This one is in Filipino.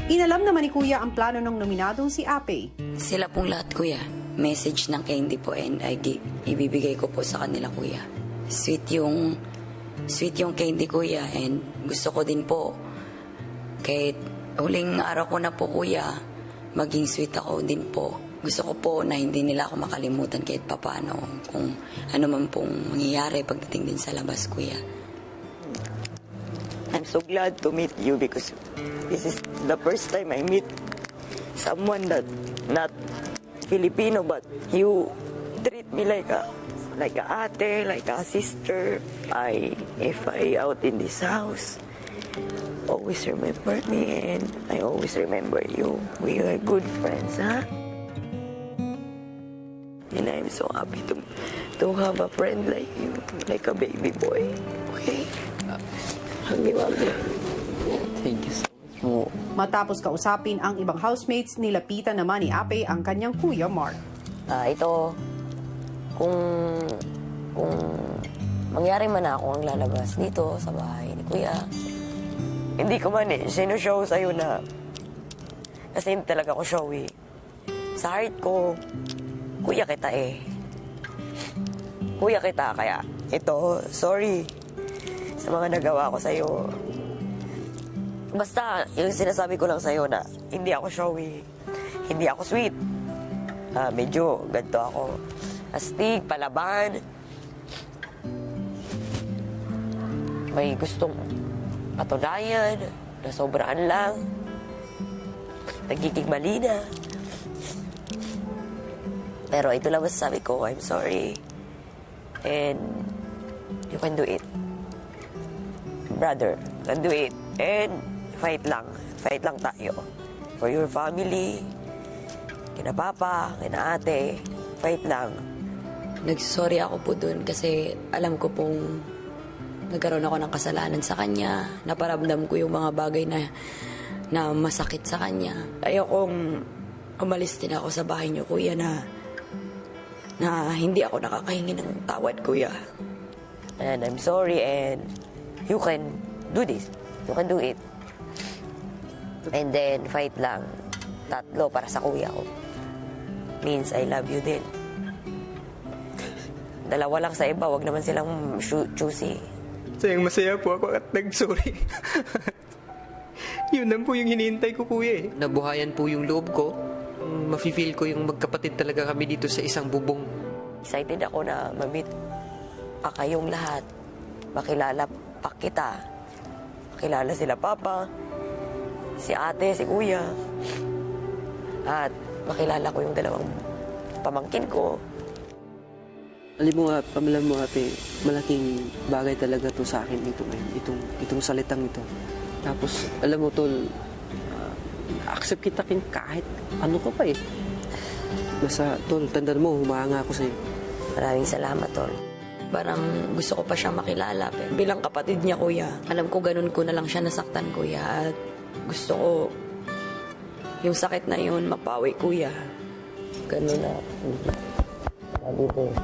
Inalam naman ni Kuya ang plano ng nominadong si Apey. Sila pong lahat, Kuya. Message ng Candy po and ibibigay ko po sa kanila, Kuya. Sweet yung Candy, Kuya, and gusto ko din po kahit huling araw ko na po, Kuya, maging sweet ako din po. Gusto ko po na hindi nila ako makalimutan kahit papaano kung ano man pong mangyayari pagdating din sa labas, Kuya. I'm so glad to meet you because this is the first time I meet someone that not Filipino, but you treat me like a ate, like a sister. If I out in this house, always remember me and I always remember you. We are good friends, huh? And I'm so happy to have a friend like you, like a baby boy. Okay? Hagi-wagi. Thank you so much po. Matapos kausapin ang ibang housemates, nilapitan naman ni Apey ang kanyang Kuya Mark. Ito, kung mangyari man ako ang lalabas dito sa bahay ni Kuya, hindi ko man sinushow sa'yo na kasi hindi talaga ako showy. Sa heart ko, Kuya kita eh. Kuya kita, kaya ito, sorry sa mga nagawa ko sa'yo. Basta, yung sinasabi ko lang sa'yo na hindi ako showy, hindi ako sweet. Medyo ganito ako. Astig, palaban. May gustong patunayan na sobraan lang. Nagiging mali na. Pero ito lang masasabi ko, I'm sorry. And you can do it. Brother, can do it. And fight lang. Fight lang tayo. For your family, kina papa, kina ate, fight lang. Nagsorry ako po dun kasi alam ko pong nagkaroon ako ng kasalanan sa kanya. Naparamdam ko yung mga bagay na masakit sa kanya. Ayokong umalis din ako sa bahay niyo, Kuya, na hindi ako nakakahingi ng tawad, Kuya. And I'm sorry and you can do this. You can do it. And then fight lang. 3 para sa kuya ko. Means I love you din. 2 lang sa iba, wag naman silang choosy. Sayang masaya po ako at nag-sorry. Yun lang po yung hinihintay ko, Kuya eh. Nabuhayan po yung loob ko. Mafe-feel ko yung magkapatid talaga kami dito sa isang bubong. Excited ako na ma-meet kayong lahat. Makilala pa kita. Makilala sila papa, si ate, si kuya. At makilala ko yung 2 pamangkin ko. Alam mo nga, pamalam mo ate, malaking bagay talaga to sa akin itong salitang ito. Tapos, alam mo tol, accept kita kahit ano ka pa eh. Basta tol, tandaan mo, humahanga ako sa'yo. Maraming salamat, tol. Parang gusto ko pa siyang makilala. Pero bilang kapatid niya, Kuya, alam ko ganun ko na lang siya nasaktan, Kuya. At gusto ko yung sakit na yun mapawi, Kuya. Ganun na. Sabi ko.